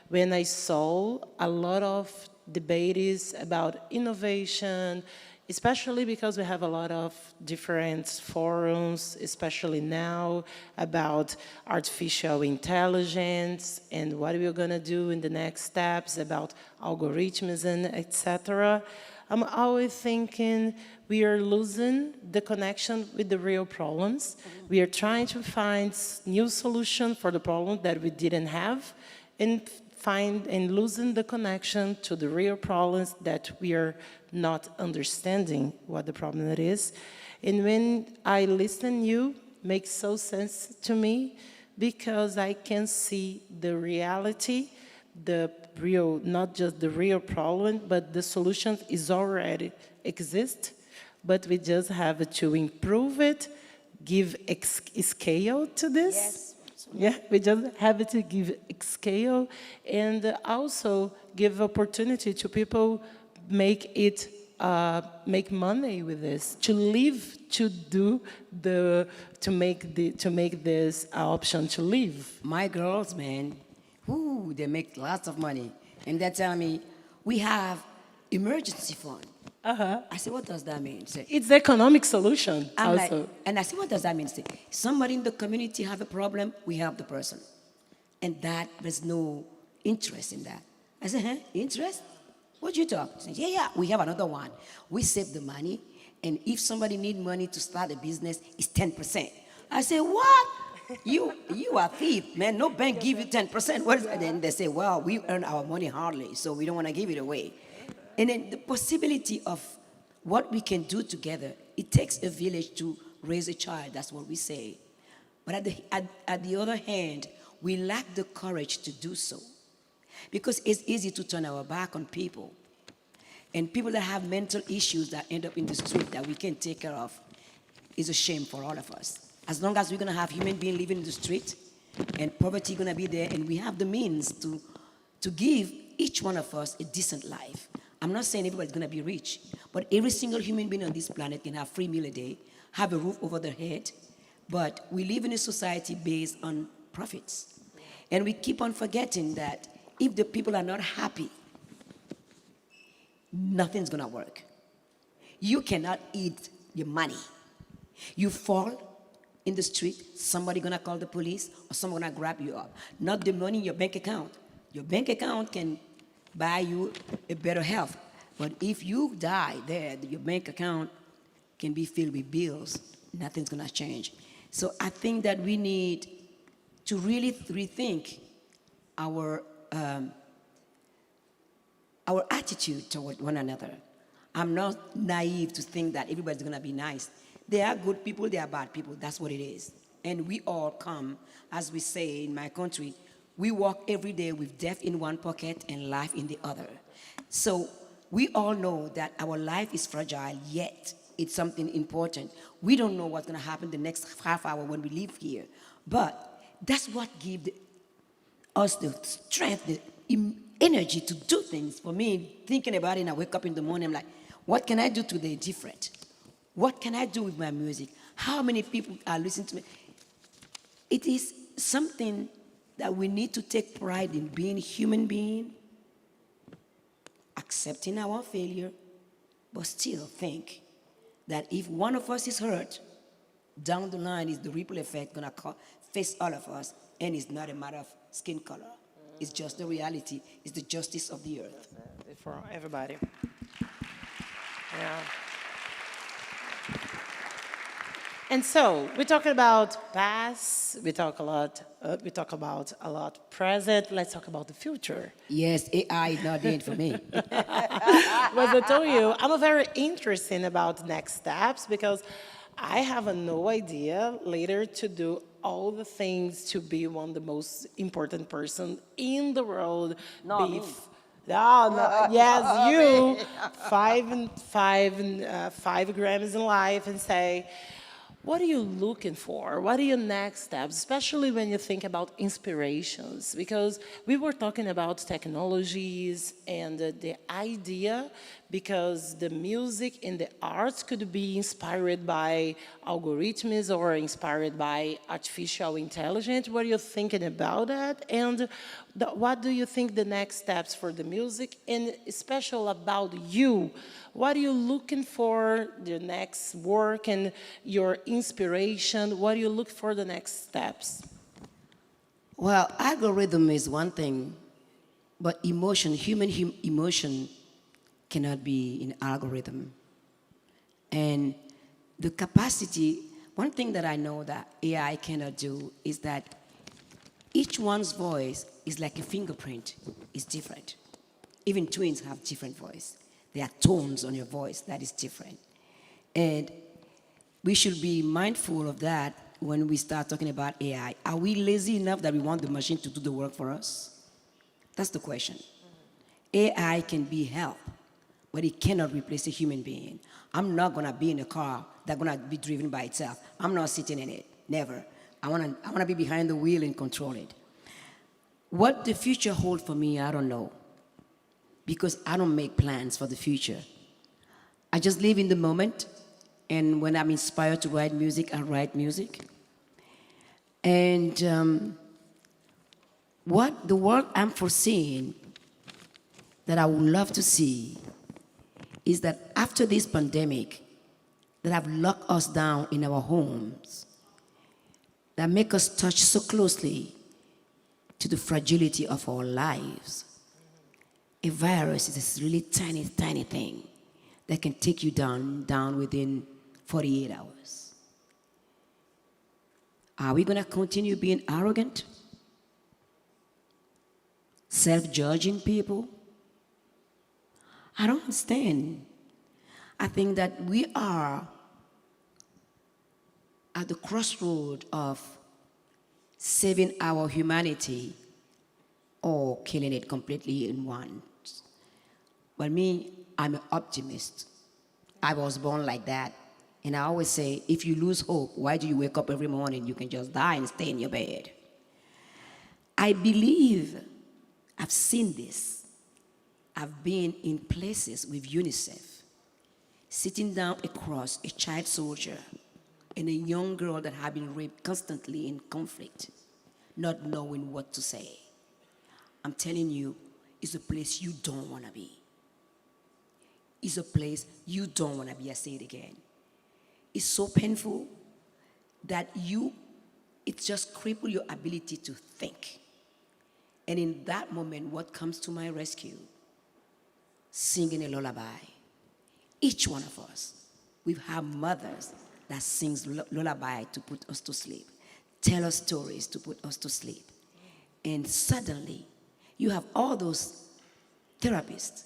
when I saw a lot of debates about innovation, especially because we have a lot of different forums, especially now, about artificial intelligence and what we're going to do in the next steps about algorithms and etc. I'm always thinking we are losing the connection with the real problems. We are trying to find new solutions for the problem that we didn't have, and losing the connection to the real problems that we are not understanding what the problem it is. And when I listen you, makes so sense to me, because I can see the reality, the real, not just the real problem, but the solution is already exist, but we just have to improve it, give scale to this. Yes. Yeah, we just have to give scale, and also give opportunity to people make money with this, to live, to make this option to live. My girls, man, they make lots of money. And they're telling me, we have emergency fund. I said, what does that mean? Say, It's the economic solution I'm also. like, and I said, what does that mean? Say, somebody in the community have a problem, we help the person. And that, there's no interest in that. I said, interest? What you talk? Said, yeah, we have another one. We save the money, and if somebody need money to start a business, it's 10%. I said, what? You are a thief, man. No bank give you 10%. What is that? Then they say, well, we earn our money hardly, so we don't want to give it away. And then the possibility of what we can do together, it takes a village to raise a child, that's what we say. But at the other hand, we lack the courage to do so. Because it's easy to turn our back on people. And people that have mental issues that end up in the street that we can't take care of is a shame for all of us. As long as we're going to have human beings living in the street, and poverty going to be there, and we have the means to give each one of us a decent life. I'm not saying everybody's going to be rich, but every single human being on this planet can have 3 meals a day, have a roof over their head, but we live in a society based on profits. And we keep on forgetting that if the people are not happy, nothing's going to work. You cannot eat your money. You fall in the street, somebody going to call the police, or someone going to grab you up. Not the money in your bank account. Your bank account can buy you a better health. But if you die there, your bank account can be filled with bills. Nothing's going to change. So I think that we need to really rethink our attitude toward one another. I'm not naive to think that everybody's going to be nice. There are good people, there are bad people. That's what it is. And we all come, as we say in my country, we walk every day with death in one pocket and life in the other. So we all know that our life is fragile, yet it's something important. We don't know what's going to happen the next half hour when we leave here. But that's what gives us the strength, the energy to do things. For me, thinking about it, I wake up in the morning, I'm like, what can I do today different? What can I do with my music? How many people are listening to me? It is something that we need to take pride in, being human being, accepting our failure, but still think that if one of us is hurt, Down the line is the ripple effect gonna face all of us, and it's not a matter of skin color. It's just the reality. It's the justice of the earth. For everybody. Yeah. And so we're talking about past. We talk about a lot present. Let's talk about the future. Yes, AI is not in for me. But I told you, I'm very interested about next steps because I have no idea later to do all the things to be one of the most important person in the world. No, me. No, yes, you. Five Grammys in life and say, what are you looking for? What are your next steps, especially when you think about inspirations? Because we were talking about technologies and the idea, because the music and the arts could be inspired by algorithms or inspired by artificial intelligence. What are you thinking about that? And what do you think the next steps for the music, and especially about you? What are you looking for the next work and your inspiration? What do you look for the next steps? Well, algorithm is one thing, but emotion, human emotion cannot be in algorithm. And the capacity, one thing that I know that AI cannot do is that each one's voice is like a fingerprint. It's different. Even twins have different voice. There are tones on your voice that is different. And we should be mindful of that when we start talking about AI. Are we lazy enough that we want the machine to do the work for us? That's the question. AI can be help, but it cannot replace a human being. I'm not gonna be in a car that's gonna be driven by itself. I'm not sitting in it, never. I wanna be behind the wheel and control it. What the future holds for me, I don't know, because I don't make plans for the future. I just live in the moment, and when I'm inspired to write music, I write music. And what the work I'm foreseeing that I would love to see is that after this pandemic that have locked us down in our homes, that make us touch so closely to the fragility of our lives. A virus is this really tiny, tiny thing that can take you down within 48 hours. Are we gonna continue being arrogant? Self-judging people? I don't understand. I think that we are at the crossroad of saving our humanity or killing it completely in once. But me, I'm an optimist. I was born like that. And I always say, if you lose hope, why do you wake up every morning? You can just die and stay in your bed. I believe, I've seen this. I've been in places with Unicef, sitting down across a child soldier and a young girl that had been raped constantly in conflict, not knowing what to say. I'm telling you, it's a place you don't want to be. It's a place you don't want to be. I say it again. It's so painful that it just cripples your ability to think. And in that moment, what comes to my rescue? Singing a lullaby. Each one of us, we have mothers that sings lullaby to put us to sleep, tell us stories to put us to sleep. And suddenly, you have all those therapists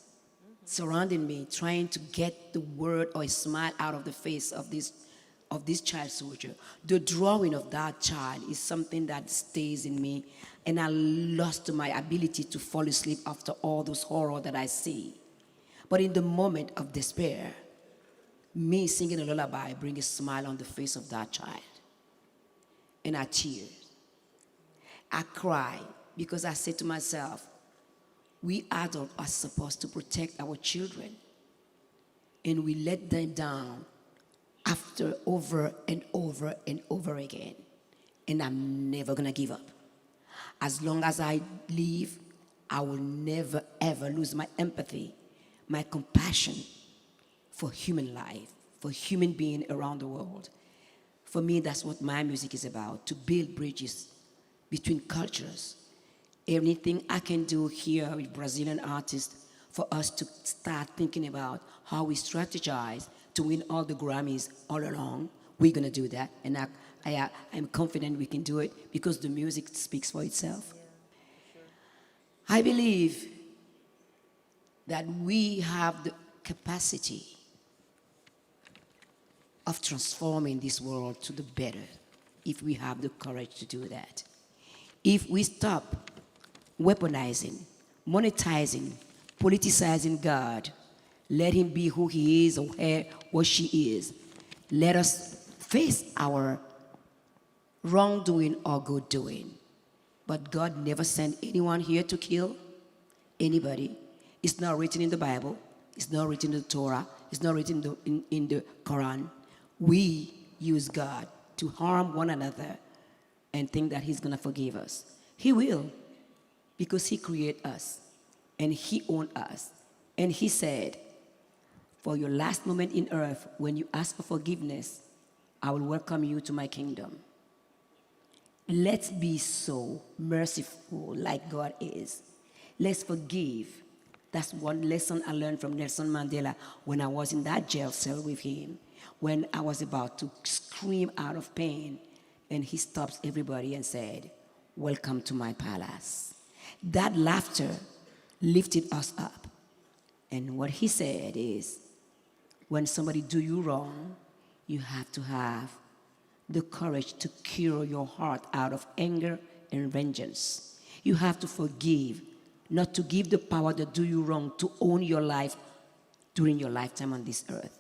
surrounding me, trying to get the word or a smile out of the face of this child soldier. The drawing of that child is something that stays in me, and I lost my ability to fall asleep after all those horror that I see. But in the moment of despair, me singing a lullaby brings a smile on the face of that child. And I tear. I cry because I say to myself, we adults are supposed to protect our children, and we let them down after over and over and over again. And I'm never gonna give up. As long as I live, I will never ever lose my empathy, my compassion for human life, for human being around the world, For me, that's what my music is about, to build bridges between cultures. Anything I can do here with Brazilian artists for us to start thinking about how we strategize to win all the Grammys all along, we're going to do that. And I'm confident we can do it because the music speaks for itself. I believe that we have the capacity of transforming this world to the better if we have the courage to do that. If we stop weaponizing, monetizing, politicizing God, let him be who he is or what she is. Let us face our wrongdoing or good doing. But God never sent anyone here to kill anybody. It's not written in the Bible. It's not written in the Torah. It's not written in the Quran. We use God to harm one another and think that he's going to forgive us. He will, because he created us and he owned us. And he said, for your last moment in earth, when you ask for forgiveness, I will welcome you to my kingdom. Let's be so merciful like God is. Let's forgive. That's one lesson I learned from Nelson Mandela when I was in that jail cell with him, when I was about to scream out of pain, and he stops everybody and said, welcome to my palace. That laughter lifted us up. And what he said is, when somebody do you wrong, you have to have the courage to cure your heart out of anger and vengeance. You have to forgive, not to give the power that do you wrong to own your life during your lifetime on this earth.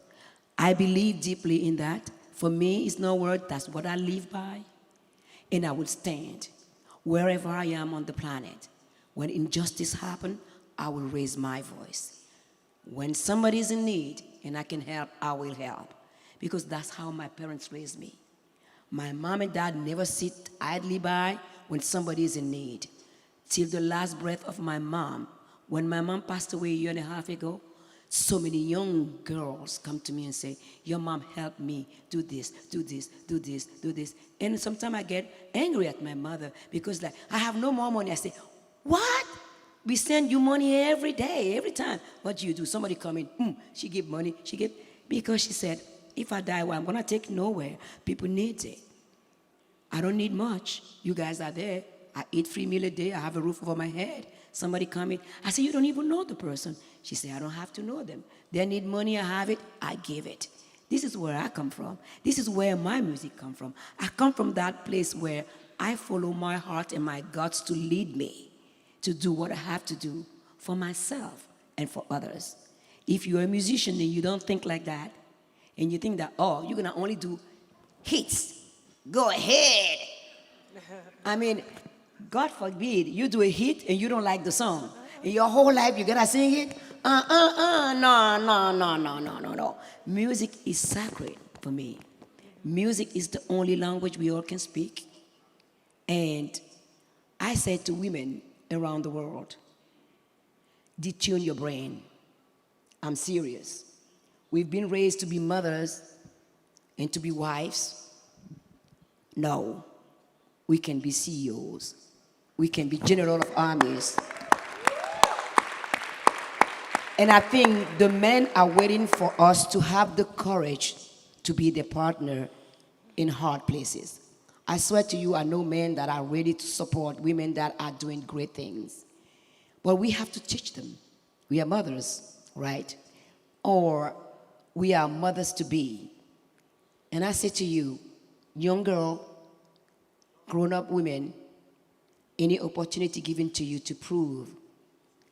I believe deeply in that. For me, it's no word. That's what I live by. And I will stand wherever I am on the planet. When injustice happens, I will raise my voice. When somebody is in need and I can help, I will help. Because that's how my parents raised me. My mom and dad never sit idly by when somebody is in need. Till the last breath of my mom. When my mom passed away a year and a half ago, so many young girls come to me and say, your mom helped me do this, do this, do this, do this. And sometimes I get angry at my mother because like, I have no more money. I say, what? We send you money every day, every time. What do you do? Somebody come in, she give money, she give, because she said, if I die, well, I'm gonna take it nowhere. People need it. I don't need much. You guys are there. I eat 3 meals a day. I have a roof over my head. Somebody come in. I say, you don't even know the person. She said, I don't have to know them. They need money, I have it, I give it. This is where I come from. This is where my music comes from. I come from that place where I follow my heart and my guts to lead me to do what I have to do for myself and for others. If you're a musician and you don't think like that, and you think that, oh, you're gonna only do hits, go ahead. I mean, God forbid, you do a hit and you don't like the song. And your whole life you gotta sing it? No. Music is sacred for me. Music is the only language we all can speak. And I say to women around the world, detune your brain. I'm serious. We've been raised to be mothers and to be wives. No, we can be CEOs. We can be general of armies. And I think the men are waiting for us to have the courage to be their partner in hard places. I swear to you, I know men that are ready to support women that are doing great things. But we have to teach them. We are mothers, right? Or we are mothers to be. And I say to you, young girl, grown-up women, any opportunity given to you to prove,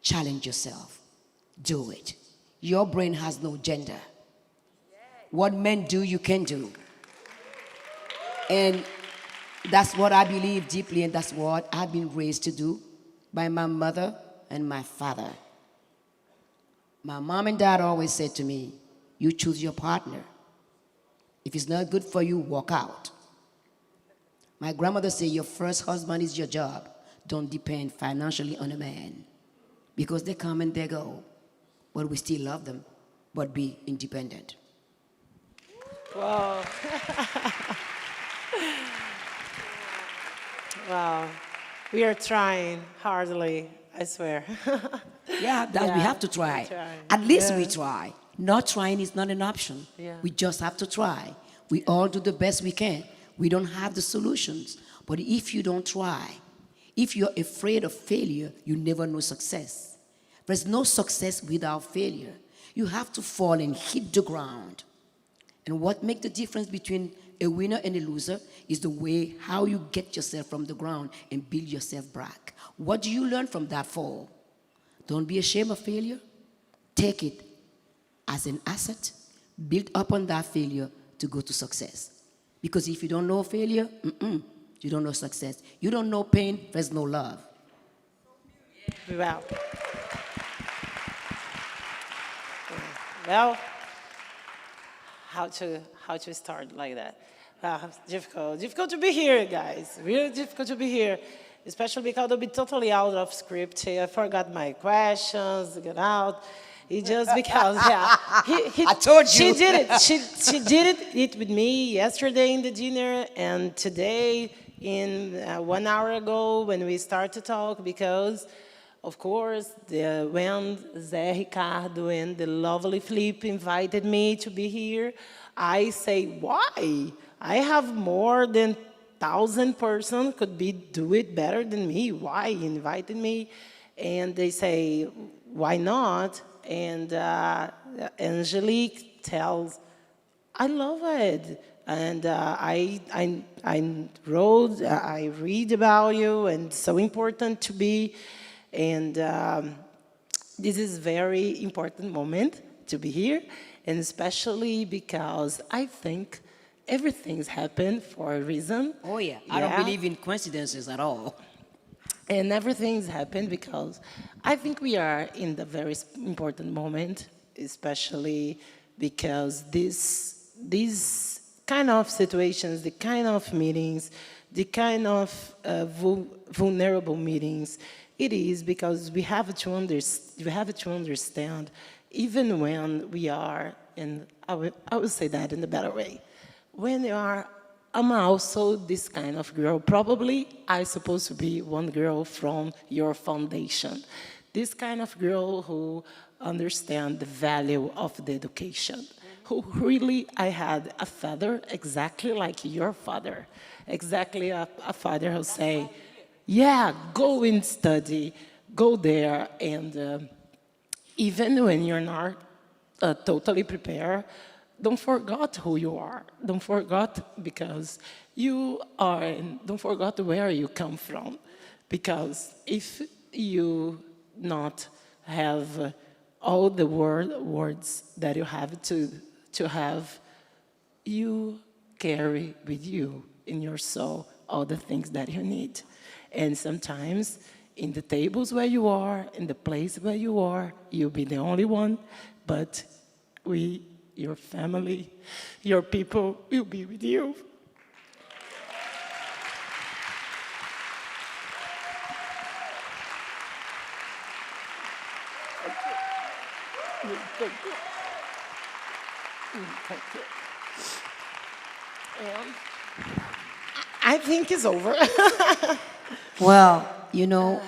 challenge yourself. Do it. Your brain has no gender. What men do, you can do. And that's what I believe deeply, and that's what I've been raised to do by my mother and my father. My mom and dad always said to me, you choose your partner. If it's not good for you, walk out. My grandmother said, your first husband is your job. Don't depend financially on a man. Because they come and they go. But we still love them, but be independent. Wow. Wow. We are trying hardly, I swear. Yeah, that we have to try. At least we try. Not trying is not an option. Yeah. We just have to try. We all do the best we can. We don't have the solutions. But if you don't try, if you're afraid of failure, you never know success. There's no success without failure. You have to fall and hit the ground. And what makes the difference between a winner and a loser is the way how you get yourself from the ground and build yourself back. What do you learn from that fall? Don't be ashamed of failure. Take it as an asset. Build upon that failure to go to success. Because if you don't know failure, you don't know success. You don't know pain, there's no love. Wow. Well, how to start like that? Difficult to be here, guys. Really difficult to be here, especially because I'll be totally out of script. I forgot my questions, get out. It just because, yeah. I told you. She did it. She did it with me yesterday in the dinner and today in 1 hour ago when we start to talk because, of course, when Zé Ricardo and the lovely Felipe invited me to be here, I say, why? I have more than 1,000 persons could do it better than me. Why invited me? And they say, why not? And Angelique tells, I love it. And I read about you, and it's so important to be. And this is a very important moment to be here, and especially because I think everything's happened for a reason. Oh, yeah. I don't believe in coincidences at all. And everything's happened because I think we are in the very important moment, especially because these kind of situations, the kind of meetings, the kind of vulnerable meetings, it is because we have to understand, even when we are, and I would say that in a better way, when you are, I'm also this kind of girl. Probably I'm supposed to be one girl from your foundation. This kind of girl who understands the value of the education. Who really, I had a father exactly like your father. Exactly a father who say, yeah, go and study, go there, and even when you're not totally prepared, don't forget who you are. Don't forget because you are, and don't forget where you come from. Because if you not have all the words that you have to have, you carry with you in your soul all the things that you need. And sometimes in the tables where you are, in the place where you are, you'll be the only one, but your family, your people will be with you. Thank you. And I think it's over. Well, you know,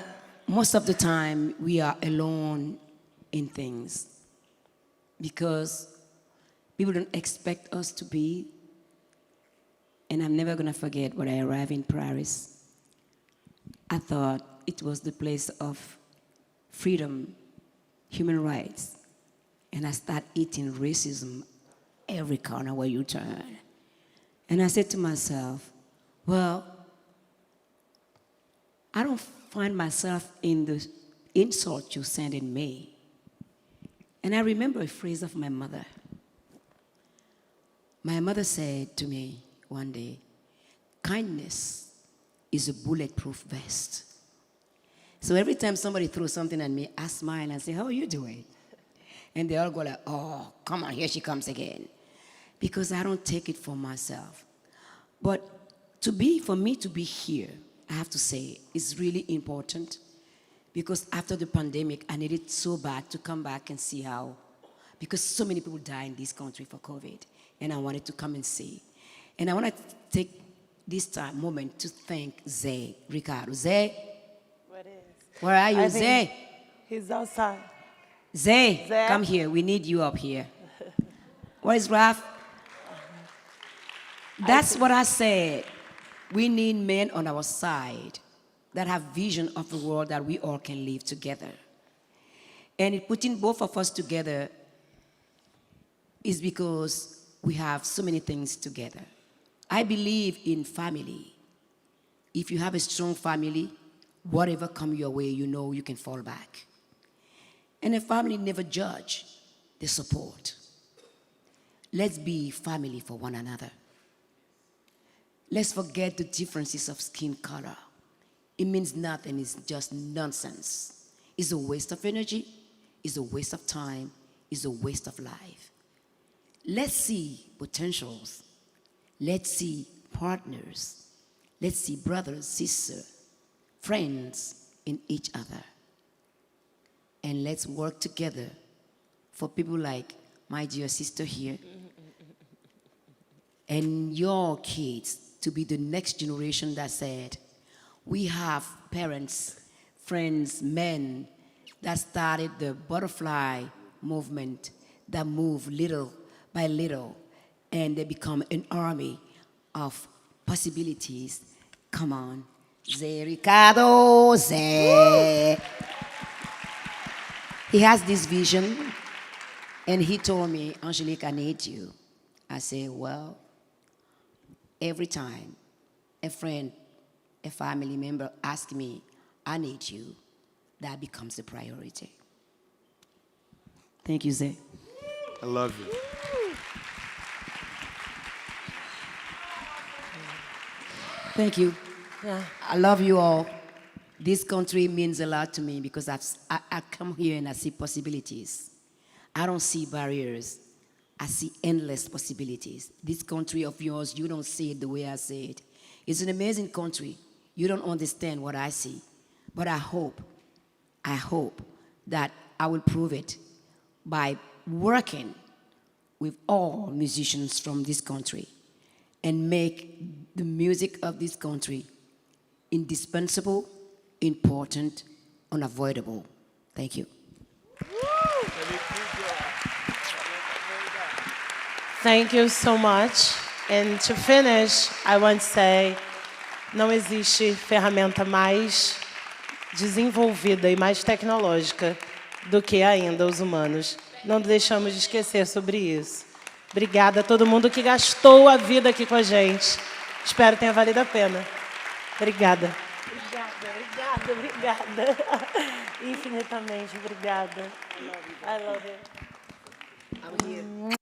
most of the time we are alone in things because people don't expect us to be. And I'm never going to forget when I arrived in Paris. I thought it was the place of freedom, human rights. And I started eating racism every corner where you turn. And I said to myself, well, I don't find myself in the insult you sent in me. And I remember a phrase of my mother. My mother said to me one day, kindness is a bulletproof vest. So every time somebody throws something at me, I smile and say, how are you doing? And they all go like, oh, come on, here she comes again. Because I don't take it for myself. But for me to be here, I have to say, it's really important. Because after the pandemic, I needed so bad to come back and see how, because so many people die in this country for COVID. And I wanted to come and see. And I want to take this time, moment to thank Zé, Ricardo. Zé, What is? where are you, I think Zé? He's outside. Zé, Zé. come here. We need you up here. Where is Ralph? That's what I said. We need men on our side that have vision of the world that we all can live together. And in putting both of us together is because we have so many things together. I believe in family. If you have a strong family, whatever comes your way, you know you can fall back. And a family never judge, they support. Let's be family for one another. Let's forget the differences of skin color. It means nothing, it's just nonsense. It's a waste of energy, it's a waste of time, it's a waste of life. Let's see potentials. Let's see partners. Let's see brothers, sisters, friends in each other. And let's work together for people like my dear sister here and your kids to be the next generation that said, we have parents, friends, men that started the butterfly movement that move little by little and they become an army of possibilities. Come on. Zé Ricardo, Zé. He has this vision, and he told me, Angelique, I need you. I said, well, every time a friend, a family member asks me, I need you, that becomes a priority. Thank you, Zé. I love you. Thank you. Yeah. I love you all. This country means a lot to me because I come here and I see possibilities. I don't see barriers. I see endless possibilities. This country of yours, you don't see it the way I see it. It's an amazing country. You don't understand what I see. But I hope that I will prove it by working with all musicians from this country and make the music of this country indispensable, important, unavoidable. Thank you. Thank you so much. And to finish, I want to say, não existe ferramenta mais desenvolvida e mais tecnológica do que ainda os humanos. Não deixamos de esquecer sobre isso. Obrigada a todo mundo que gastou a vida aqui com a gente. Espero que tenha valido a pena. Obrigada. Obrigada. Infinitamente obrigada. I love you. I'm here.